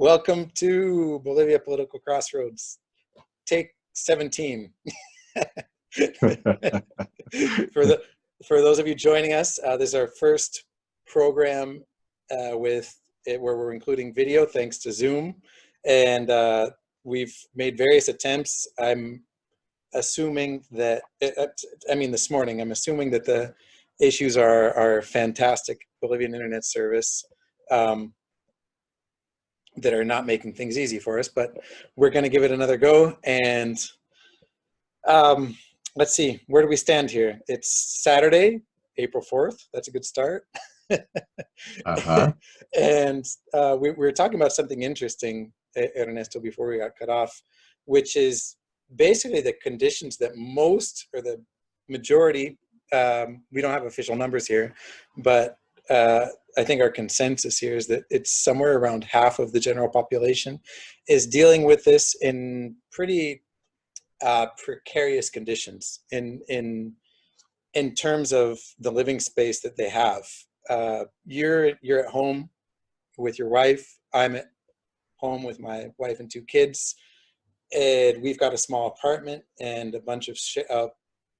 Welcome to Bolivia Political Crossroads, take 17. For those of you joining us, this is our first program where we're including video, thanks to Zoom, and we've made various attempts. I'm assuming that, this morning, I'm assuming that the issues are fantastic Bolivian internet service. That are not making things easy for us, but we're going to give it another go. And let's see, where do we stand here? It's Saturday, April 4th. That's a good start. And we were talking about something interesting, Ernesto, before we got cut off, which is basically the conditions that most, or the majority, we don't have official numbers here, but I think our consensus here is that it's somewhere around half of the general population is dealing with this in pretty precarious conditions in terms of the living space that they have. You're at home with your wife. I'm at home with my wife and 2 kids, and we've got a small apartment and a bunch of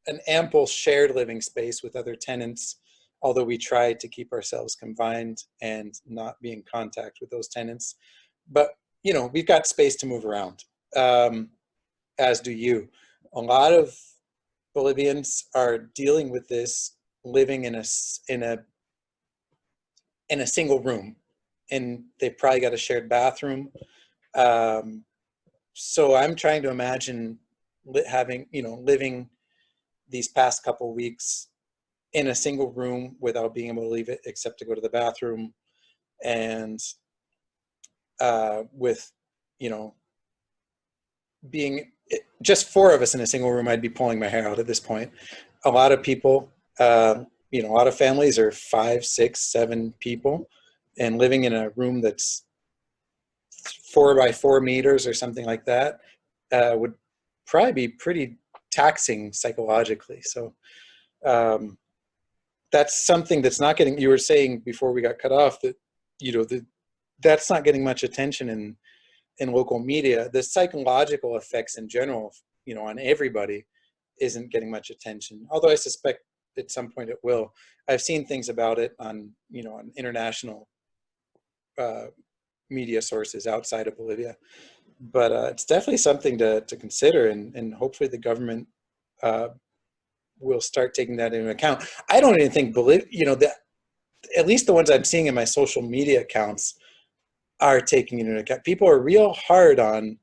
an ample shared living space with other tenants, although we try to keep ourselves confined and not be in contact with those tenants. But, you know, we've got space to move around, as do you. A lot of Bolivians are dealing with this living in a single room, and they've probably got a shared bathroom. So I'm trying to imagine living these past couple weeks in a single room without being able to leave it except to go to the bathroom, and with, being just 4 of us in a single room, I'd be pulling my hair out at this point. A lot of people, a lot of families are 5, 6, 7 people, and living in a room that's 4 by 4 meters or something like that would probably be pretty taxing psychologically. So that's something that's not getting, you were saying before we got cut off that, that's not getting much attention in local media. The psychological effects in general, on everybody isn't getting much attention. Although I suspect at some point it will. I've seen things about it on, on international media sources outside of Bolivia. But it's definitely something to consider, and hopefully the government will start taking that into account. I don't even think that at least the ones I'm seeing in my social media accounts are taking it into account. People are real hard on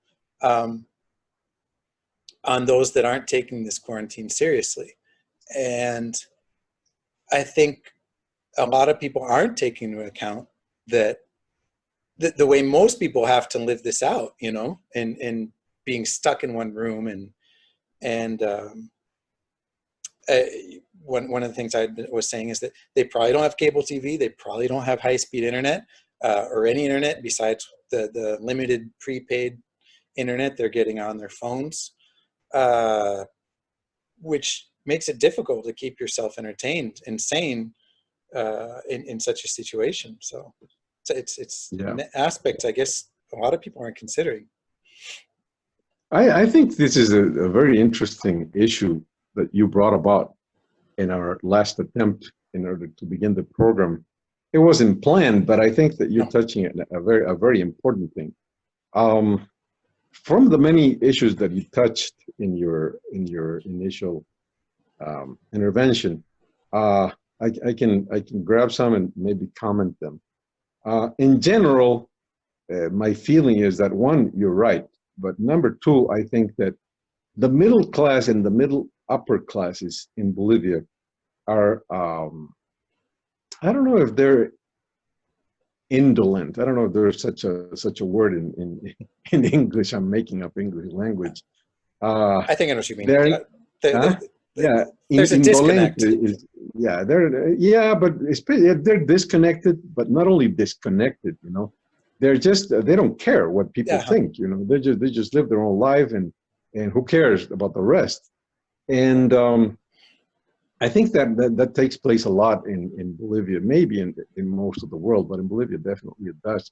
those that aren't taking this quarantine seriously, and I think a lot of people aren't taking into account that the way most people have to live this out, and being stuck in one room, and one of the things I was saying is that they probably don't have cable TV. They probably don't have high-speed internet or any internet besides the limited prepaid internet they're getting on their phones, which makes it difficult to keep yourself entertained and sane in such a situation. So it's an aspect I guess a lot of people aren't considering. I think this is a very interesting issue that you brought about in our last attempt in order to begin the program. It wasn't planned, but I think that you're touching a very important thing. From the many issues that you touched in your initial intervention, I can grab some and maybe comment them. In general, my feeling is that, one, you're right, but number 2, I think that the middle class and the middle upper classes in Bolivia are, I don't know if they're indolent. I don't know if there's such a word in English. I'm making up English language. I think I know what you mean. There's a disconnect. But they're disconnected, but not only disconnected, they don't care what people think, they just live their own life, and who cares about the rest. And I think that takes place a lot in Bolivia, maybe in most of the world, but in Bolivia definitely it does.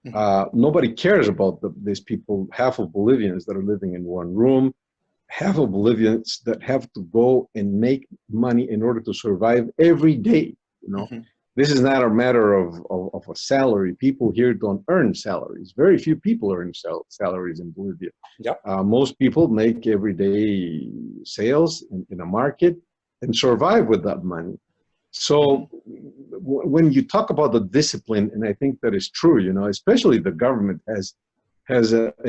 Mhm. Nobody cares about these people, half of Bolivians that are living in one room, half of Bolivians that have to go and make money in order to survive every day. You know, Mhm. this is not a matter of a salary. People here don't earn salaries. Very few people earn salaries in Bolivia. Yep. Most people make everyday sales in a market and survive with that money. Mhm. So when you talk about the discipline, and I think that is true, you know, especially the government has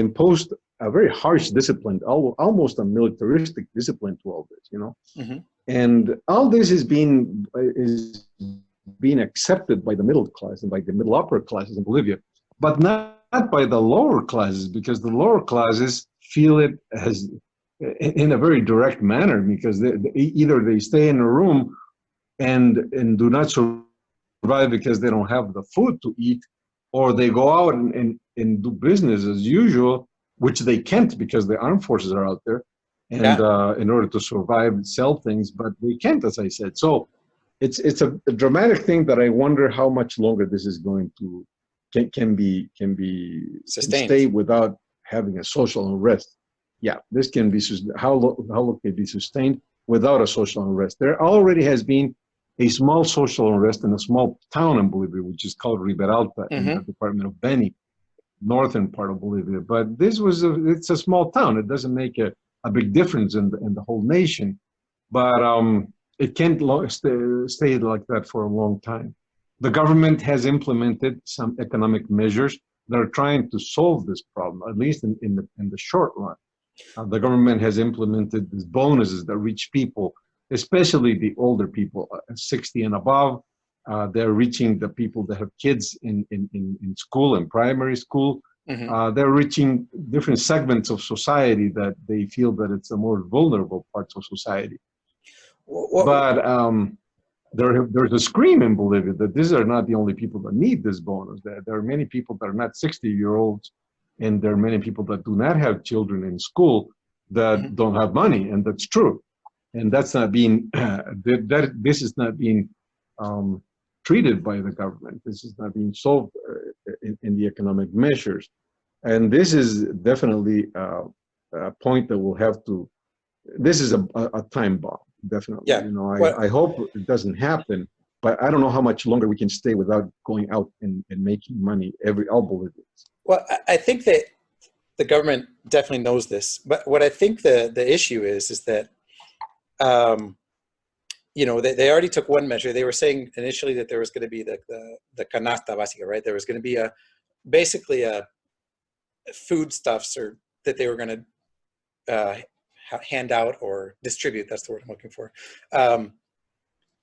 imposed a very harsh discipline, almost a militaristic discipline to all this, you know, Mhm. and all this is being accepted by the middle class and by the middle upper classes in Bolivia, but not by the lower classes, because the lower classes feel it as in a very direct manner, because either they stay in a room and do not survive because they don't have the food to eat, or they go out and do business as usual, which they can't because the armed forces are out there, and Yeah. in order to survive and sell things, but they can't, as I said. So it's a dramatic thing that I wonder how much longer this is going to can Sustained. stay without having a social unrest. Yeah, this can be how long can it be sustained without a social unrest? There already has been a small social unrest in a small town in Bolivia, which is called Riberalta in the Mhm. department of Beni, northern part of Bolivia. But it's a small town. It doesn't make a big difference in the whole nation. But it can't stay like that for a long time. The government has implemented some economic measures that are trying to solve this problem, at least in the short run. The government has implemented these bonuses that reach people, especially the older people, 60 and above. They're reaching the people that have kids in school and primary school. Mhm. They're reaching different segments of society that they feel that it's the more vulnerable parts of society. What? But there's a scream in Bolivia that these are not the only people that need this bonus. There are many people that are not 60-year-olds, and there are many people that do not have children in school Mhm. that don't have money, and that's true. And that's not being this is not being um, treated by the government. This is not being solved in the economic measures, and this is definitely a point that will have to. This is a time bomb, definitely. Yeah. You know, I What? hope it doesn't happen, but I don't know how much longer we can stay without going out and making money all Bolivians. Well, I think that the government definitely knows this, but what I think the issue is that um, they already took one measure. They were saying initially that there was going to be the canasta básica, right? There was going to be basically a foodstuffs or that they were going to hand out or distribute. That's the word I'm looking for. Um,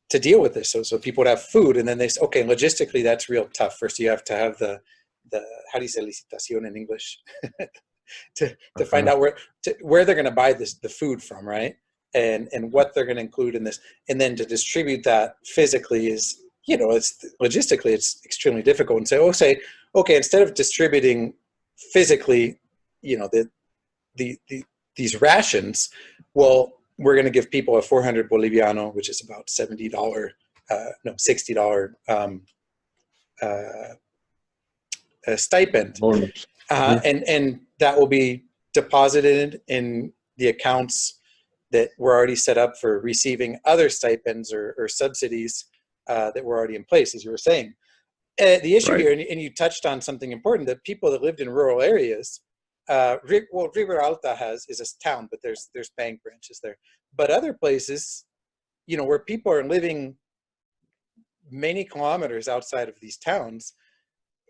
to deal with this, so people would have food, and then they say, okay, logistically that's real tough. First, you have to have the how do you say licitación in English to find Uh-huh. out where they're going to buy the food from, right? And what they're going to include in this, and then to distribute that physically is, it's logistically it's extremely difficult. And say, okay, instead of distributing physically, you know, the these rations, well, we're going to give people a 400 boliviano, which is about $70, no, $60 uh, stipend, Bonus. Mhm. and that will be deposited in the accounts that were already set up for receiving other stipends or subsidies that were already in place, as you were saying. The issue Right. here, and you touched on something important, that people that lived in rural areas, River Alta is a town, but there's bank branches there. But other places, where people are living many kilometers outside of these towns,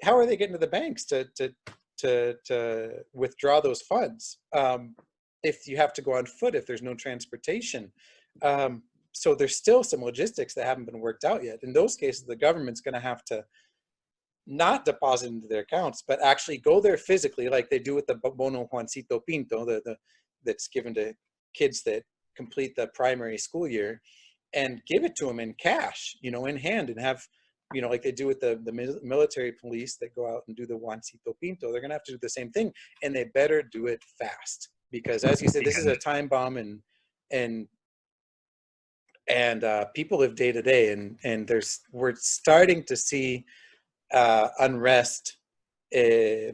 how are they getting to the banks to withdraw those funds? If you have to go on foot, if there's no transportation. So there's still some logistics that haven't been worked out yet. In those cases, the government's going to have to not deposit into their accounts, but actually go there physically, like they do with the Bono Juancito Pinto, that's given to kids that complete the primary school year, and give it to them in cash, in hand, and have, like they do with the military police that go out and do the Juancito Pinto. They're going to have to do the same thing, and they better do it fast, because, as you said, this is a time bomb, and people live day to day, and we're starting to see unrest as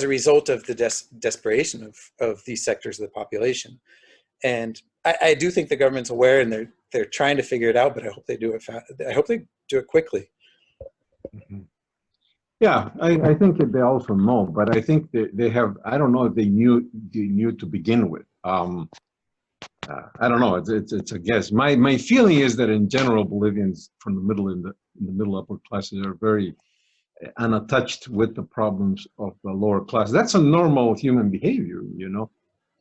a result of the desperation of these sectors of the population. And I do think the government's aware, and they're trying to figure it out, but I hope they do it I hope they do it quickly. Mhm. Yeah, I think that they also know, but I think they have, I don't know if they knew to begin with. I don't know, it's a guess. My feeling is that in general, Bolivians from the middle in the middle upper classes are very unattached with the problems of the lower class. That's a normal human behavior, you know,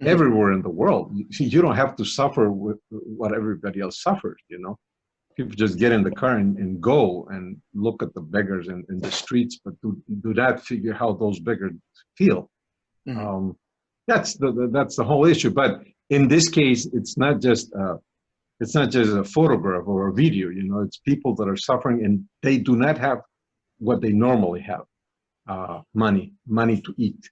everywhere in the world. You don't have to suffer with what everybody else suffers, you know. People just get in the car and go and look at the beggars in the streets, but do not figure how those beggars feel. Mm-hmm. That's the whole issue. But in this case, it's not just a photograph or a video. You know, it's people that are suffering and they do not have what they normally have, money to eat.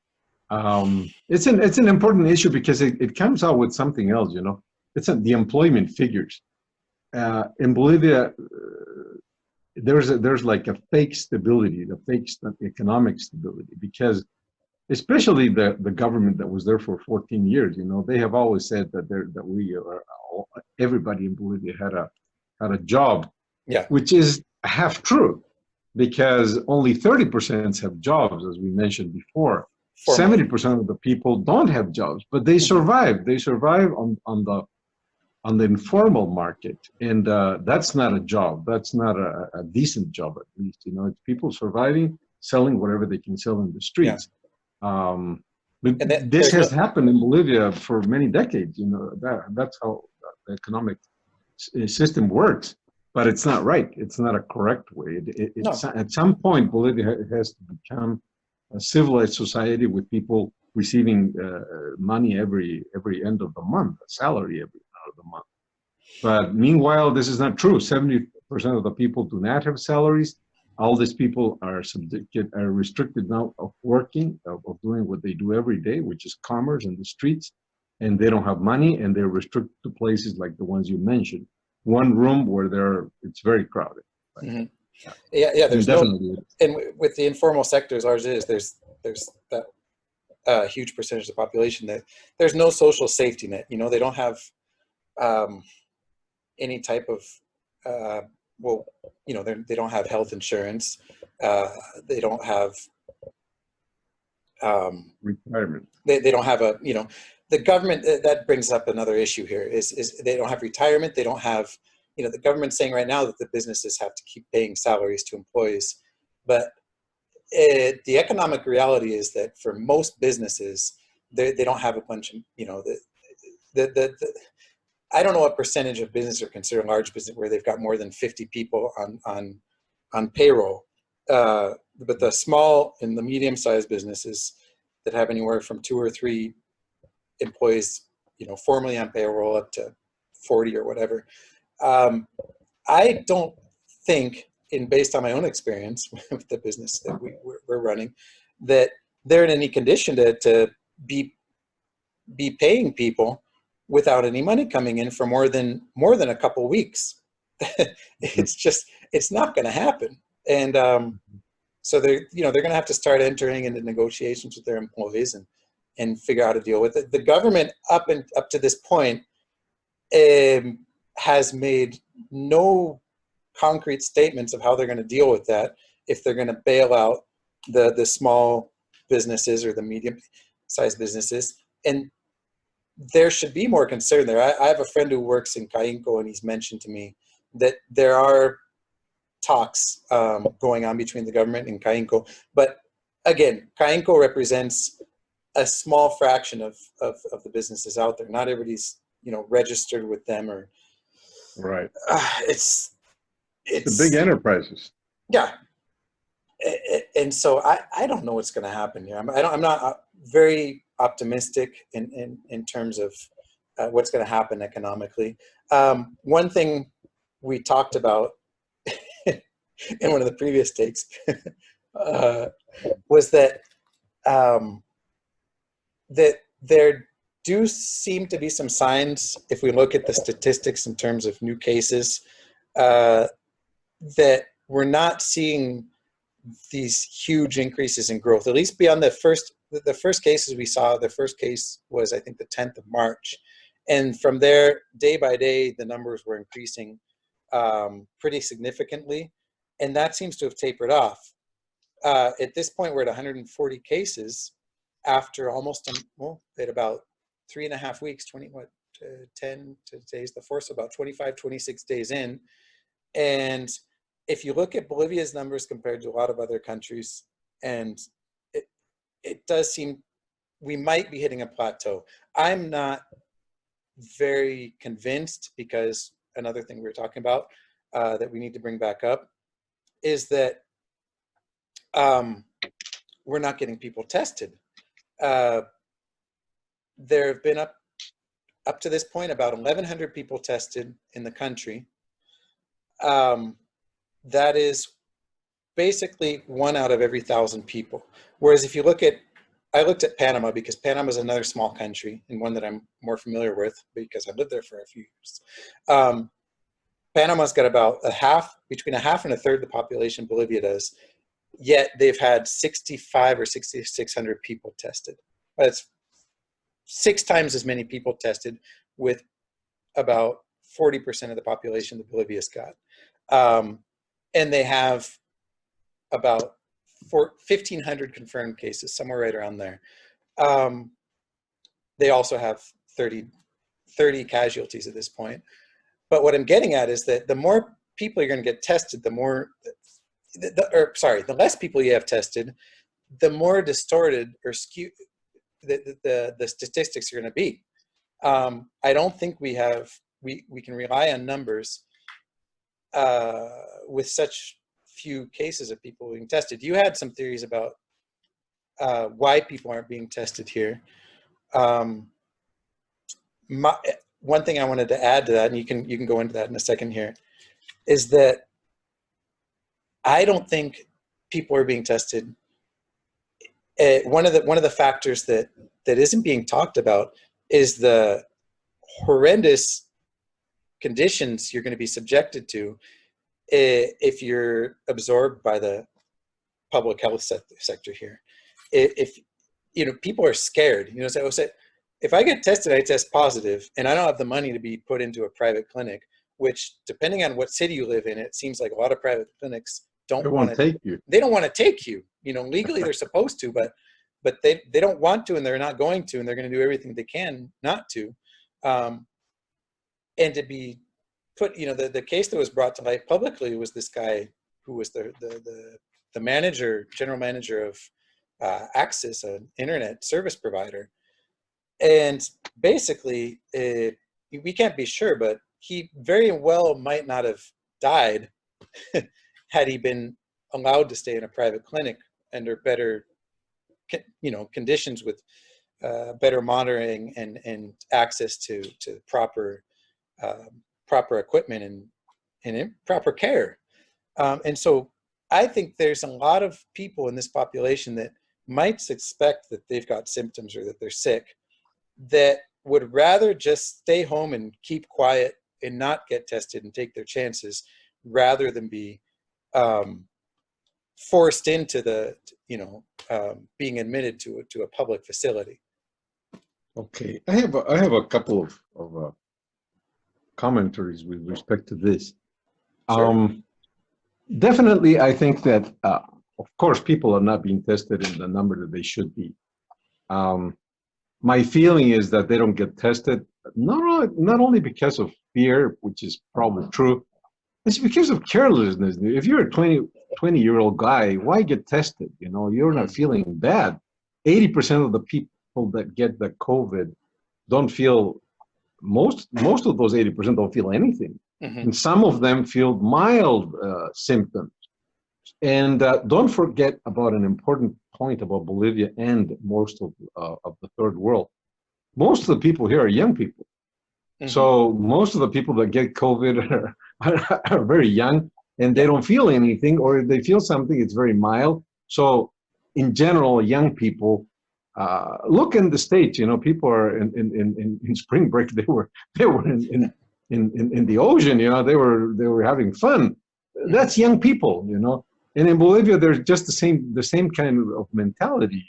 It's an important issue because it comes out with something else. You know, it's the employment figures. In Bolivia, there's like a fake stability, the fake economic stability, because especially the government that was there for 14 years, you know, they have always said that everybody in Bolivia had a job, Yeah. which is half true, because only 30% have jobs, as we mentioned before. 70% of the people don't have jobs, but they survive. They survive on the informal market, and that's not a job. That's not a decent job, at least. You know, it's people surviving, selling whatever they can sell in the streets. Yeah. But this has happened in Bolivia for many decades. You know, that's how the economic system works. But it's not right. It's not a correct way. It's at some point, Bolivia has to become a civilized society with people receiving money every end of the month, a salary every end of the month. But meanwhile, this is not true. 70% of the people do not have salaries. All these people are restricted now of working, of doing what they do every day, which is commerce in the streets, and they don't have money, and they're restricted to places like the ones you mentioned. One room where it's very crowded. Right? Mm-hmm. Yeah. There's definitely and with the informal sectors, ours is there's that huge percentage of the population that there's no social safety net. You know, they don't have any type of you know, they don't have health insurance. They don't have retirement. They don't have a, you know, the government, that brings up another issue here is they don't have retirement. They don't have, you know, the government's saying right now that the businesses have to keep paying salaries to employees, but the economic reality is that for most businesses, they don't have a bunch of, you know, I don't know what percentage of business are considered large business where they've got more than 50 people on payroll. But the small and the medium-sized businesses that have anywhere from 2 or 3 employees, you know, formally on payroll up to 40 or whatever. I don't think, based on my own experience with the business that we're running, that they're in any condition to be paying people without any money coming in for more than a couple weeks. It's not going to happen. And so they're going to have to start entering into negotiations with their employees and figure out how to deal with it. The government up to this point has made no concrete statements of how they're going to deal with that, if they're going to bail out the small businesses or the medium-sized businesses. And there should be more concern there. I have a friend who works in Caínco, and he's mentioned to me that there are talks going on between the government and Caínco. But again, Caínco represents a small fraction of the businesses out there. Not everybody's, you know, registered with them, or right. It's the big enterprises. Yeah. And so I don't know what's going to happen here. I'm not very optimistic in terms of what's going to happen economically. One thing we talked about in one of the previous takes was that that there do seem to be some signs, if we look at the statistics in terms of new cases, that we're not seeing these huge increases in growth, at least beyond the first cases we saw. The first case was, I think, the 10th of March. And from there, day by day, the numbers were increasing pretty significantly. And that seems to have tapered off. At this point, we're at 140 cases after almost, at about 3.5 weeks, 10 to today's the 4th, so about 25, 26 days in. And if you look at Bolivia's numbers compared to a lot of other countries, and it does seem we might be hitting a plateau. I'm not very convinced, because another thing we were talking about that we need to bring back up is that we're not getting people tested. There have been up to this point about 1,100 people tested in the country. That is basically 1 out of every 1,000 people. Whereas if you look at, I looked at Panama, because Panama is another small country and one that I'm more familiar with because I lived there for a few years. Panama's got about between a half and a third of the population Bolivia does, yet they've had 65 or 6,600 people tested. That's 6 times as many people tested, with about 40% of the population that Bolivia's got. And they have about 1,500 confirmed cases, somewhere right around there. They also have 30 casualties at this point. But what I'm getting at is that the more people you're going to get tested, the less people you have tested, the more distorted or skewed the statistics are going to be. I don't think we can rely on numbers with such few cases of people being tested. You had some theories about why people aren't being tested here. One thing I wanted to add to that, and you can go into that in a second here, is that I don't think people are being tested. One of the factors that isn't being talked about is the horrendous conditions you're going to be subjected to if you're absorbed by the public health sector here. If people are scared, so if I get tested, I test positive, and I don't have the money to be put into a private clinic, which, depending on what city you live in, it seems like a lot of private clinics don't want to take you. They don't want to take you. Legally they're supposed to, but they don't want to, and they're not going to, and they're going to do everything they can not to. And to be put, the case that was brought to light publicly was this guy who was the general manager of Axis, an internet service provider. And basically, we can't be sure, but he very well might not have died had he been allowed to stay in a private clinic under better, conditions, with better monitoring and access to proper equipment and proper care. And so I think there's a lot of people in this population that might suspect that they've got symptoms or that they're sick, that would rather just stay home and keep quiet and not get tested and take their chances, rather than be forced into being admitted to a public facility. Okay, I have a couple of commentaries with respect to this. Sure. Definitely, I think that of course people are not being tested in the number that they should be. My feeling is that they don't get tested, not only because of fear, which is probably true, it's because of carelessness. If you're a 20-year-old guy, why get tested? You're not feeling bad. 80% of the people that get the COVID don't feel, most of those 80% don't feel anything. Mm-hmm. And some of them feel mild symptoms. And don't forget about an important point about Bolivia and most of the third world. Most of the people here are young people. Mm-hmm. So most of the people that get COVID are very young, and they don't feel anything, or if they feel something, it's very mild. So in general, young people, look in the States, people are in spring break, they were in the ocean, they were having fun. That's young people, And in Bolivia, there's just the same kind of mentality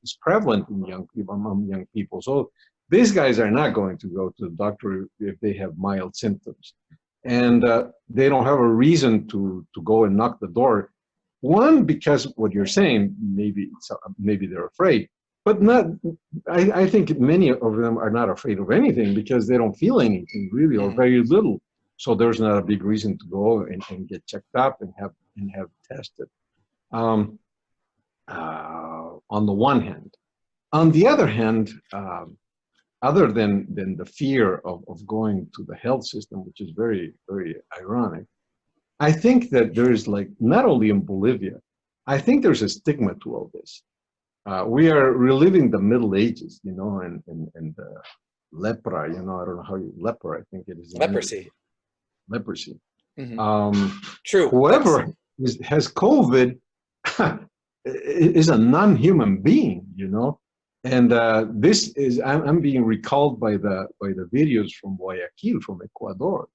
is prevalent in young people, among young people. So these guys are not going to go to the doctor if they have mild symptoms, and they don't have a reason to go and knock the door. One, because what you're saying, maybe they're afraid, but not. I think many of them are not afraid of anything because they don't feel anything really, or very little. So there's not a big reason to go and get checked up and have tested. Um, on the one hand. On the other hand, other than the fear of going to the health system, which is very, very ironic, I think that there is, like, not only in Bolivia, I think there's a stigma to all this. We are reliving the Middle Ages, and lepra, I don't know how you, lepra, I think it is. Leprosy. Leprosy. True. Whoever has COVID is a non-human being, and this is I'm being recalled by the videos from Guayaquil, from Ecuador.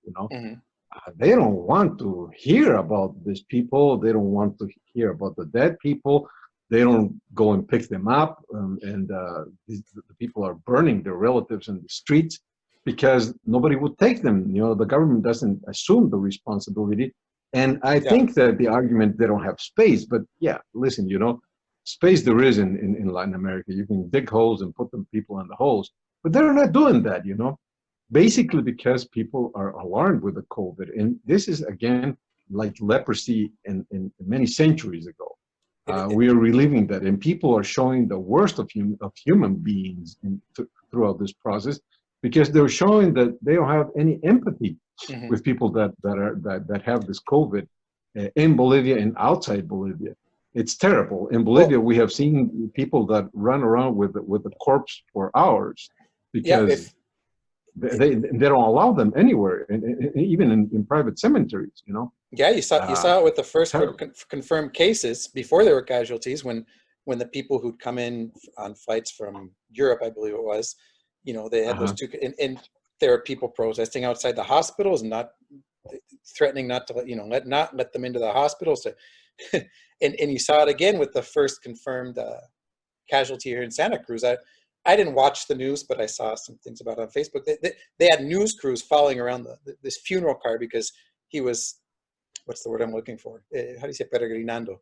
They don't want to hear about these people. They don't want to hear about the dead people. They don't go and pick them up, and the people are burning their relatives in the streets because nobody would take them. The government doesn't assume the responsibility. And I think that the argument, they don't have space, but yeah, listen, space there is in Latin America. You can dig holes and put them people in the holes, but they're not doing that, basically because people are alarmed with the COVID. And this is, again, like leprosy in many centuries ago. We are reliving that, and people are showing the worst of human beings throughout this process because they're showing that they don't have any empathy with people that have this COVID in Bolivia and outside Bolivia. It's terrible. In Bolivia, we have seen people that run around with the corpse for hours because they don't allow them anywhere, even in private cemeteries. Yeah, you saw it with the first confirmed cases before there were casualties, when the people who'd come in on flights from Europe, I believe it was, they had those two, and there are people protesting outside the hospitals, not threatening not to let them into the hospitals. And you saw it again with the first confirmed casualty here in Santa Cruz. I didn't watch the news, but I saw some things about it on Facebook. They had news crews following around this funeral car because he was, what's the word I'm looking for? How do you say peregrinando?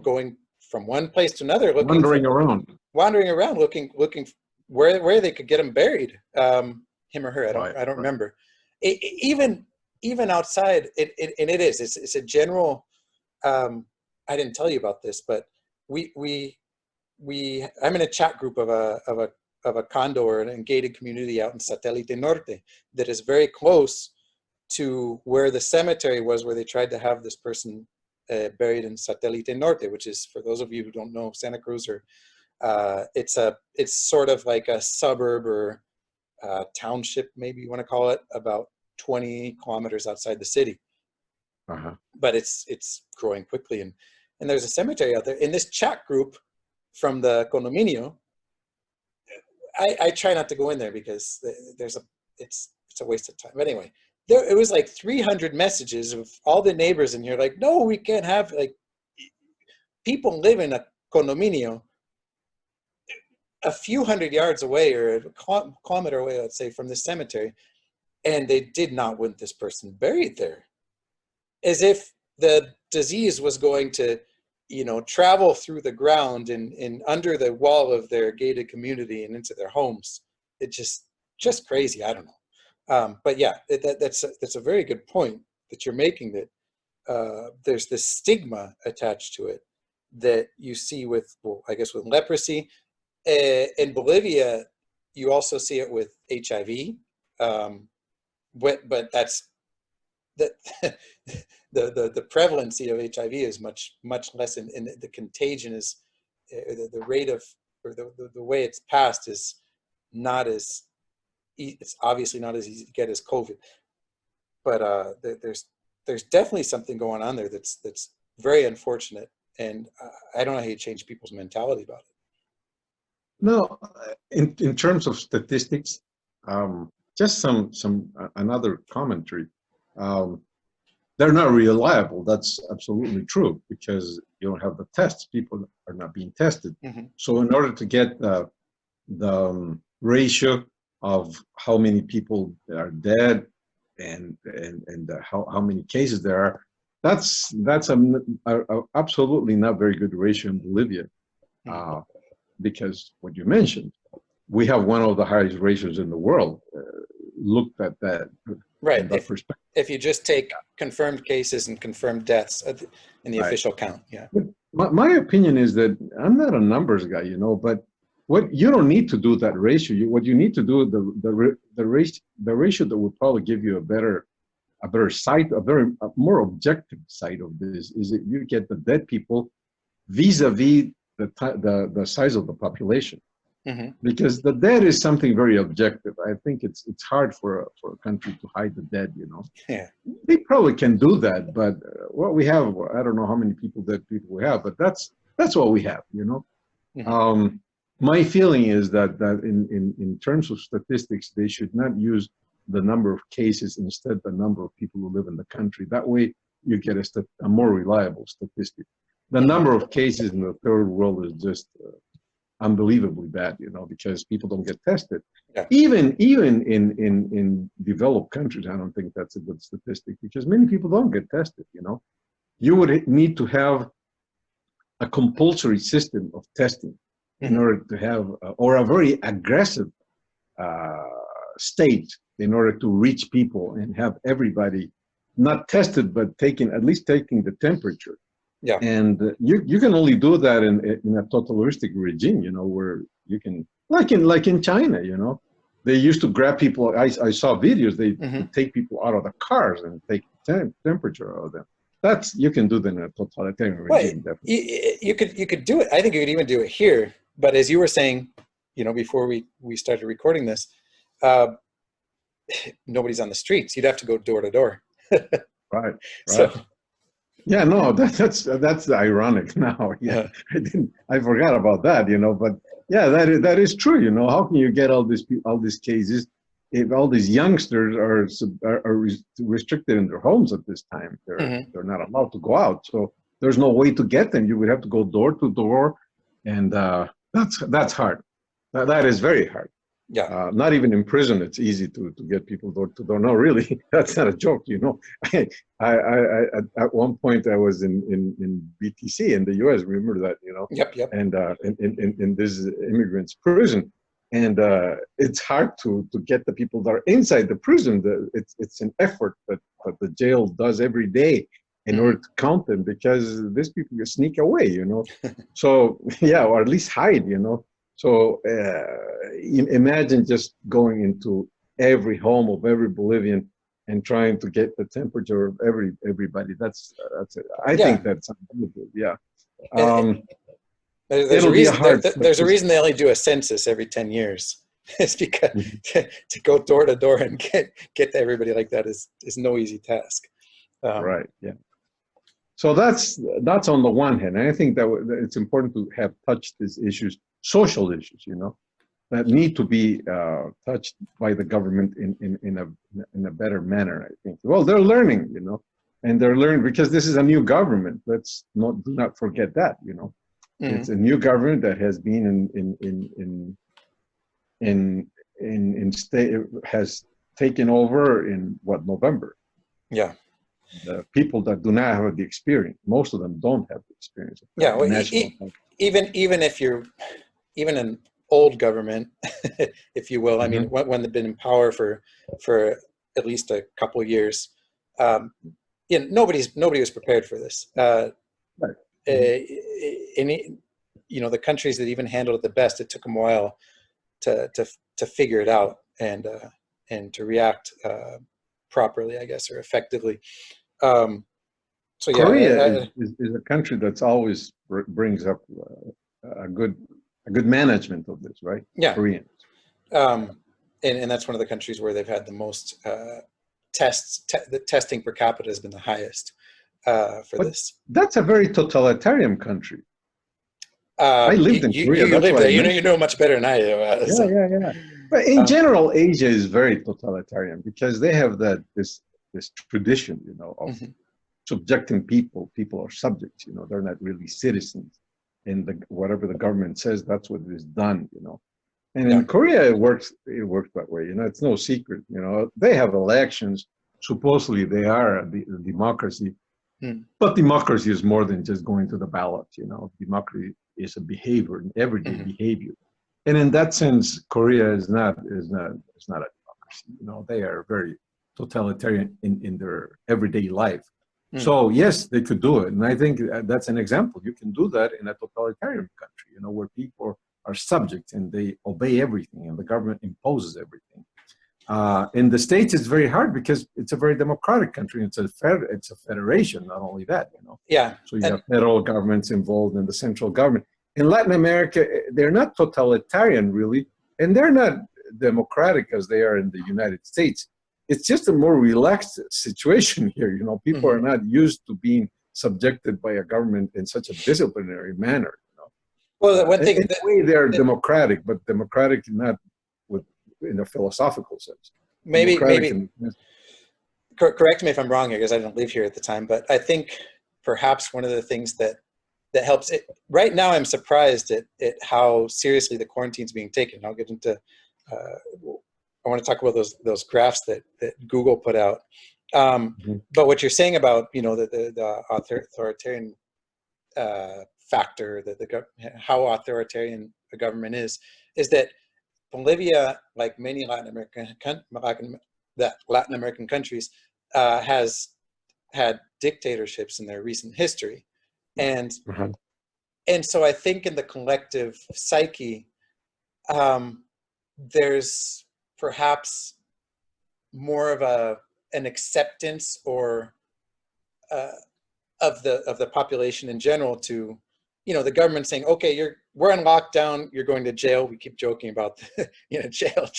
Going from one place to another, wandering around, looking where they could get him buried, him or her. I don't remember. Even outside, it's a general. I didn't tell you about this, but I'm in a chat group of a condo or an gated community out in Satélite Norte that is very close to where the cemetery was, where they tried to have this person buried in Satélite Norte, which is, for those of you who don't know Santa Cruz, or it's sort of like a suburb or township, maybe you want to call it, about 20 kilometers outside the city. But it's growing quickly, and there's a cemetery out there. In this chat group from the condominio, I try not to go in there because it's a waste of time. But anyway, it was like 300 messages of all the neighbors in here, like, no, we can't have, like, people live in a condominio a few hundred yards away, or a kilometer away, let's say, from the cemetery, and they did not want this person buried there, as if the disease was going to travel through the ground and under the wall of their gated community and into their homes. It just crazy. I don't know. But yeah, that's a very good point that you're making, that there's this stigma attached to it that you see with, I guess, with leprosy. In Bolivia, you also see it with HIV. But that's the prevalency of HIV is much less, and the contagion is the rate of, or the way it's passed is not as, it's obviously not as easy to get as COVID. But there's definitely something going on there that's very unfortunate, and I don't know how you change people's mentality about it. No, in terms of statistics, just some another commentary. they're not reliable. That's absolutely true because you don't have the tests. People are not being tested. So in order to get the ratio of how many people are dead and how many cases there are, that's a absolutely not very good ratio in Bolivia, because what you mentioned, we have one of the highest ratios in the world. Looked at that right. from that perspective. If you just take confirmed cases and confirmed deaths in the official count, My opinion is that I'm not a numbers guy, you know, but what you don't need to do that ratio. What you need to do, the ratio that will probably give you a better sight, a more objective sight of this is that you get the dead people vis-a-vis the size of the population. Because the dead is something very objective. I think it's hard for a country to hide the dead, you know. Yeah. They probably can do that, but what we have, I don't know how many dead people we have, but that's what we have, you know. My feeling is that in terms of statistics, they should not use the number of cases, instead the number of people who live in the country. That way you get a more reliable statistic. The number of cases in the third world is just unbelievably bad, you know, because people don't get tested. Even in developed countries, I don't think that's a good statistic because many people don't get tested, you know. You would need to have a compulsory system of testing in order to have, or a very aggressive state in order to reach people and have everybody not tested, but at least taking the temperature. And you can only do that in a totalitarian regime, you know, where you can, like in China, you know, they used to grab people. I saw videos. They would take people out of the cars and take temperature out of them. You can do that in a totalitarian regime. Definitely. You could do it. I think you could even do it here. But as you were saying, you know, before we started recording this, nobody's on the streets. You'd have to go door to door. Right. So, yeah, no, that's ironic now. Yeah, I forgot about that, you know, but yeah, that is true, you know. How can you get all these cases if all these youngsters are restricted in their homes at this time? They're not allowed to go out, so there's no way to get them. You would have to go door to door, and that's hard. That is very hard. Not even in prison, it's easy to get people door to door. No, really, that's not a joke, you know. I at one point I was in BTC in the U.S. Remember that, you know? And in this immigrants' prison, and it's hard to get the people that are inside the prison. It's an effort that the jail does every day in order to count them, because these people can sneak away, you know. So yeah, or at least hide, you know. So imagine just going into every home of every Bolivian and trying to get the temperature of everybody. That's it. I think that's unbelievable. Yeah. There's a reason they only do a census every 10 years. It's because to go door to door and get to everybody like that is no easy task. Right. Yeah. So that's on the one hand. And I think that it's important to have touched these issues, social issues, you know, that need to be touched by the government in a better manner, I think. Well, they're learning, you know, and they're learning because this is a new government. Do not forget that, you know. It's a new government that has been in state, has taken over in November. Yeah. The people that do not have the experience, most of them don't have the experience. Yeah, well, even if you're an old government, if you will, I mean, when they've been in power for at least a couple of years, nobody was prepared for this. Right. You know, the countries that even handled it the best, it took them a while to figure it out and to react properly, I guess, or effectively. So yeah, Korea is a country that's always brings up a good management of this, right? Yeah. Koreans. And that's one of the countries where they've had the most tests. The testing per capita has been the highest for this. That's a very totalitarian country. I lived in Korea. You lived there. You know much better than I do. Yeah. But in general, Asia is very totalitarian because they have this tradition, you know, subjecting people. People are subjects, you know, they're not really citizens. And whatever the government says, that's what is done, you know. And Yeah. in Korea, it works that way. You know, it's no secret. You know, they have elections. Supposedly, they are a democracy, Hmm. but democracy is more than just going to the ballot. You know, democracy is a behavior, an everyday Hmm. behavior. And in that sense, Korea is not a democracy. You know, they are very totalitarian in their everyday life. Hmm. So yes, they could do it, and I think that's an example. You can do that in a totalitarian country. You know, where people are subject and they obey everything, and the government imposes everything. In the States, it's very hard because it's a very democratic country. It's a federation. Not only that, you know, Yeah. so you And have federal governments involved in the central government. In Latin America, they're not totalitarian really, and they're not democratic as they are in the United States. It's just a more relaxed situation here. You know, people are mhm. not used to being subjected by a government in such a disciplinary manner. You know, Well, the one in thing a that, way, they're that democratic, but democratic not with in a philosophical sense. Democratic maybe in correct me if I'm wrong here, because I didn't live here at the time, but I think perhaps one of the things that helps it right now, I'm surprised at how seriously the quarantine is being taken. I'll get into I want to talk about those graphs that Google put out. Mhm. But what you're saying about, you know, the authoritarian factor, how authoritarian the government is that Bolivia, like many Latin American countries, has had dictatorships in their recent history, and Uh-huh. so I think in the collective psyche, um, there's perhaps more of an acceptance or uh, of the population in general to, you know, the government saying, okay, we're on lockdown, you're going to jail. We keep joking about you know, jail.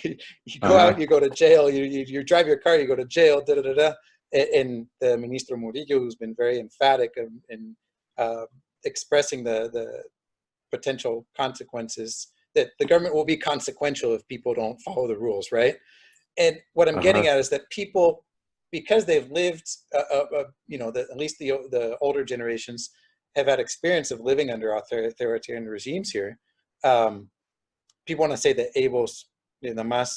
You go out, Uh-huh. you go to jail. You drive your car, you go to jail. Da da da da. And the Ministro Murillo, who's been very emphatic in uh, expressing the potential consequences, that the government will be consequential if people don't follow the rules, right? And what I'm getting Uh-huh. at is that people, because they've lived, you know, at least the older generations have had experience of living under authoritarian regimes here. Um, People want to say that Abel's, in the last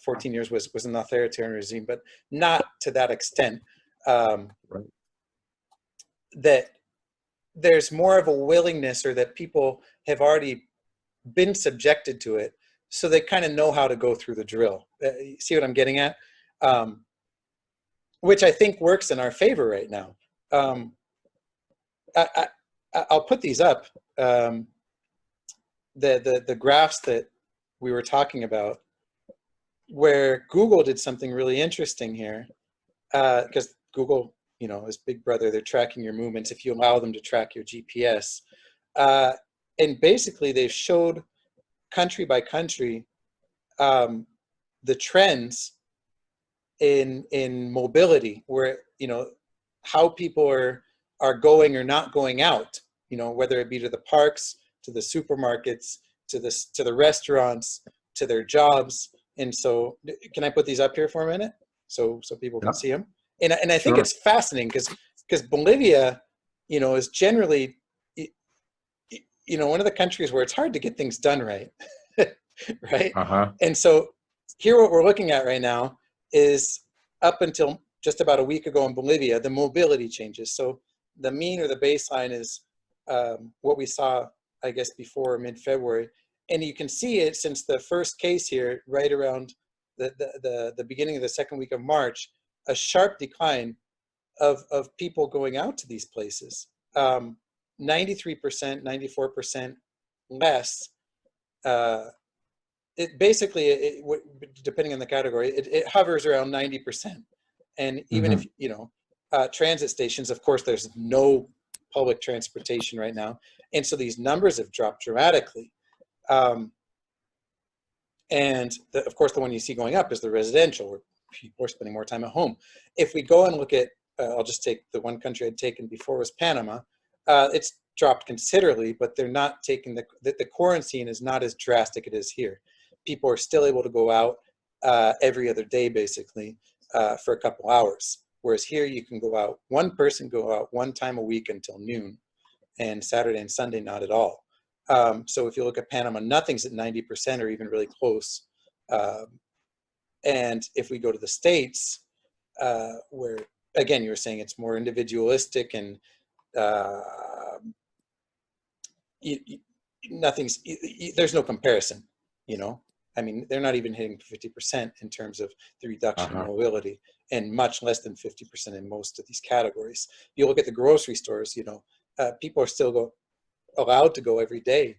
14 years was an authoritarian regime, but not to that extent. Um, Right. that there's more of a willingness, or that people have already been subjected to it, so they kind of know how to go through the drill. See what I'm getting at? Um, which I think works in our favor right now. Um, I'll put these up. The graphs that we were talking about, where Google did something really interesting here, because Google, you know, is Big Brother. They're tracking your movements if you allow them to track your GPS. Uh, and basically, they've showed country by country um, the trends in mobility, where, you know, how people are going or not going out, you know, whether it be to the parks, to the supermarkets, to the restaurants, to their jobs. And so can I put these up here for a minute so people Yeah. can see them? And I think Sure. it's fascinating because Bolivia, you know, is generally, you know, one of the countries where it's hard to get things done right. Right? Uh-huh. And so here what we're looking at right now is, up until just about a week ago in Bolivia, the mobility changes. So the mean or the baseline is what we saw, I guess, before mid-February. And you can see it since the first case here, right around the beginning of the second week of March, a sharp decline of people going out to these places. 93%, 94% less. It basically, depending on the category, it hovers around 90%. And even Hmm. if, you know, transit stations, of course, there's no public transportation right now. And so these numbers have dropped dramatically. Um, and of course, the one you see going up is the residential, where people are spending more time at home. If we go and look at, I'll just take the one country I'd taken before was Panama. It's dropped considerably, but they're not taking the quarantine is not as drastic as it is here. People are still able to go out every other day, basically, for a couple hours. Whereas here you can go out, one person go out one time a week until noon, and Saturday and Sunday not at all. So if you look at Panama, nothing's at 90% or even really close. And if we go to the States, where again, you were saying it's more individualistic and there's no comparison, you know? I mean, they're not even hitting 50% in terms of the reduction in mobility, and much less than 50% in most of these categories. You look at the grocery stores, you know, people are still allowed to go every day,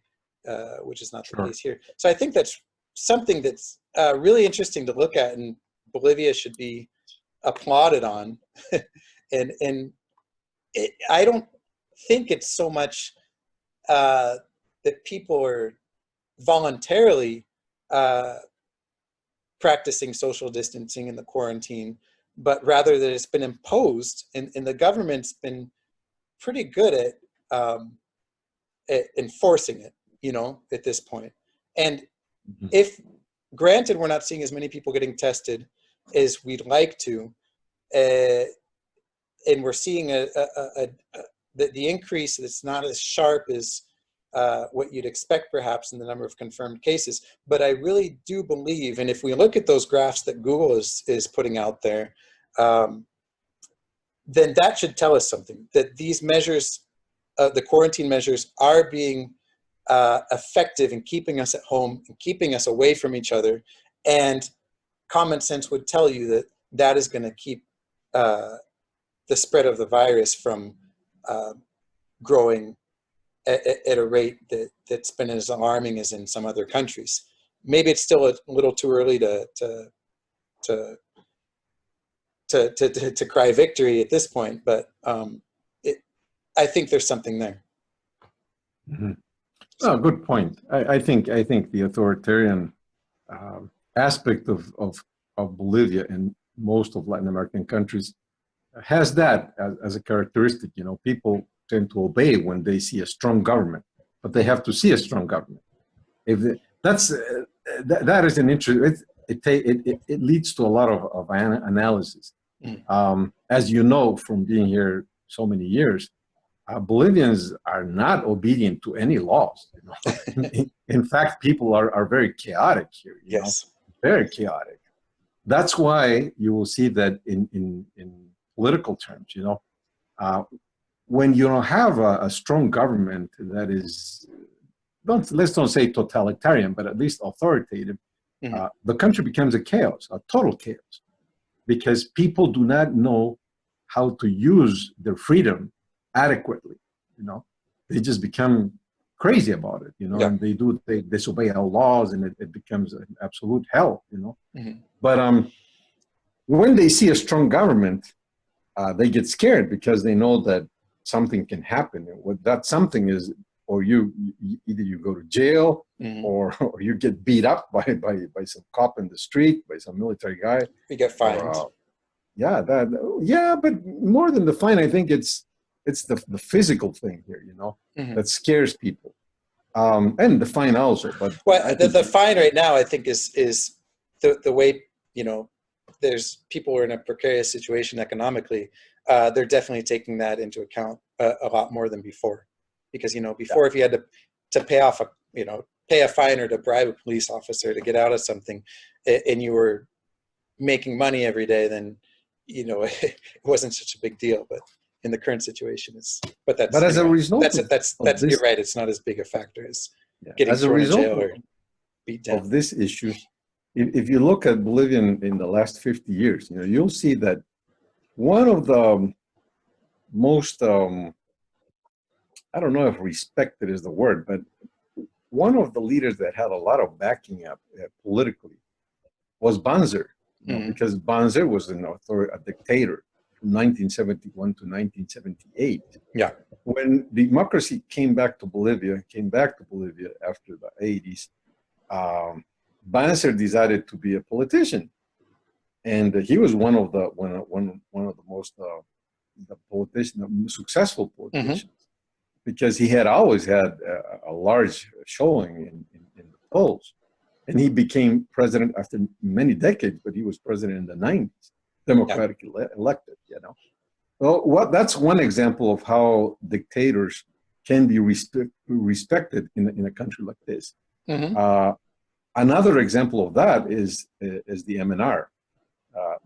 which is not the case here. So I think that's something that's really interesting to look at, and Bolivia should be applauded on. and I don't think it's so much that people are voluntarily practicing social distancing in the quarantine, but rather that it's been imposed, and the government's been pretty good at enforcing it, you know, at this point. And if, granted, we're not seeing as many people getting tested as we'd like to, and we're seeing the increase that's not as sharp as what you'd expect perhaps in the number of confirmed cases. But I really do believe, and if we look at those graphs that Google is putting out there, then that should tell us something, that these measures, the quarantine measures, are being effective in keeping us at home and keeping us away from each other. And common sense would tell you that that is going to keep the spread of the virus from growing at a rate that's been as alarming as in some other countries. Maybe it's still a little too early to cry victory at this point, but I think there's something there. Oh, good point. I think the authoritarian aspect of Bolivia and most of Latin American countries has that as a characteristic. You know, people tend to obey when they see a strong government, but they have to see a strong government. If that is an interest. It leads to a lot of analysis. As you know from being here so many years, Bolivians are not obedient to any laws. You know? In fact, people are very chaotic here. You know? Very chaotic. That's why you will see that in political terms, you know, when you don't have a strong government that is, let's don't say totalitarian, but at least authoritative, the country becomes a chaos, a total chaos, because people do not know how to use their freedom adequately. You know, they just become crazy about it, you know, and they disobey our laws, and it becomes an absolute hell, you know. But when they see a strong government, they get scared because they know that something can happen. And what that something is, or either you go to jail, or you get beat up by some cop in the street, by some military guy. You get fined. But more than the fine, I think it's the physical thing here, you know, that scares people. And the fine also. But the fine right now, I think, is the way, you know, there's people who are in a precarious situation economically. They're definitely taking that into account a lot more than before, because, you know, before if you had to pay a fine or to bribe a police officer to get out of something, and you were making money every day, then, you know, it wasn't such a big deal. But in the current situation, but as a result, that's you're right. It's not as big a factor as getting thrown in jail or beat down. Of this issue, if you look at Bolivia in the last 50 years, you know, you'll see that one of the most, I don't know if respected is the word, but one of the leaders that had a lot of backing up politically was Banzer, you know, because Banzer was a dictator from 1971 to 1978. Yeah. When democracy came back to Bolivia after the 80s, Banzer decided to be a politician, and he was one of the most successful politicians, because he had always had a large showing in the polls, and he became president after many decades. But he was president in the 90s. Yeah. democratically elected, you know. Well, that's one example of how dictators can be respected in a country like this. Hmm. Another example of that is the MNR.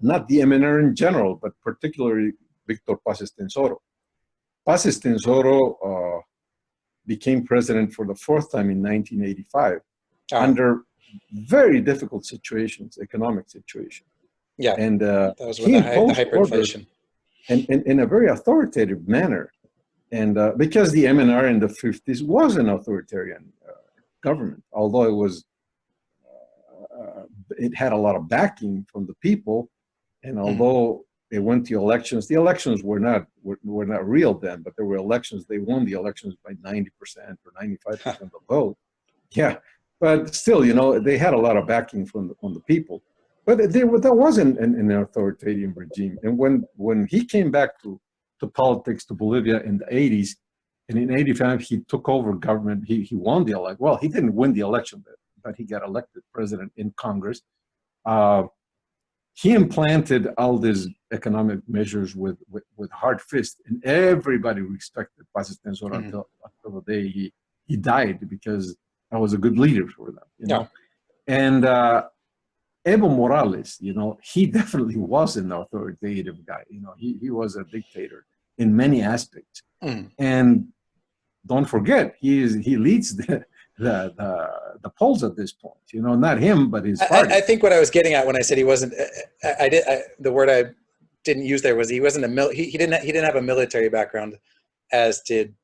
Not the MNR in general, but particularly Victor Paz Estensoro. Paz Estensoro became president for the fourth time in 1985 under very difficult situations, economic situations. Yeah. And That was when he the imposed order hyperinflation. and in a very authoritative manner. And because the MNR in the 50s was an authoritarian government, although it had a lot of backing from the people, and although they went to elections, the elections were not real then, but there were elections. They won the elections by 90% or 95% of the vote. Yeah, but still, you know, they had a lot of backing from the people. But there wasn't an authoritarian regime. And when he came back to politics, to Bolivia in the 80s, and in 85 he took over government. He won the election. Well, he didn't win the election, but he got elected president in Congress. He implanted all these economic measures with hard fist, and everybody respected Paz Estensoro until the day he died, because I was a good leader for them, you know. And Evo Morales, you know, he definitely was an authoritative guy. You know, he was a dictator in many aspects. And don't forget, he leads the polls at this point. You know, not him, but his party. I think what I was getting at when I said he wasn't, the word I didn't use there was he wasn't he didn't have a military background, as did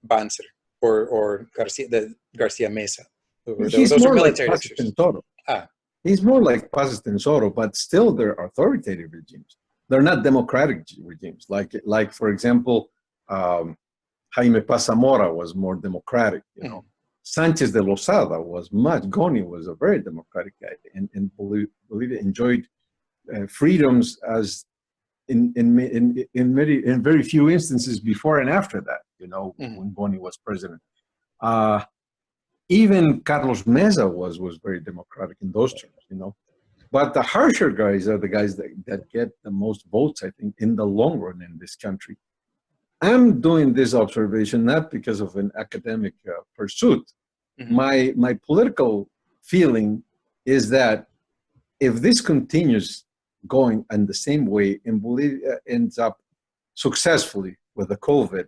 Banzer or Garcia Mesa. He's more like Paz Estensoro. He's more like Paz Estensoro, but still they're authoritative regimes. They're not democratic regimes. Like for example, Jaime Paz Zamora was more democratic, you know. Sanchez de Lozada Goni was a very democratic guy, and Bolivia enjoyed freedoms as in very few instances before and after that, you know, when Goni was president. Even Carlos Mesa was very democratic in those terms, you know. But the harsher guys are the guys that get the most votes, I think, in the long run in this country. I'm doing this observation not because of an academic pursuit. My political feeling is that if this continues going in the same way and Bolivia ends up successfully with the COVID,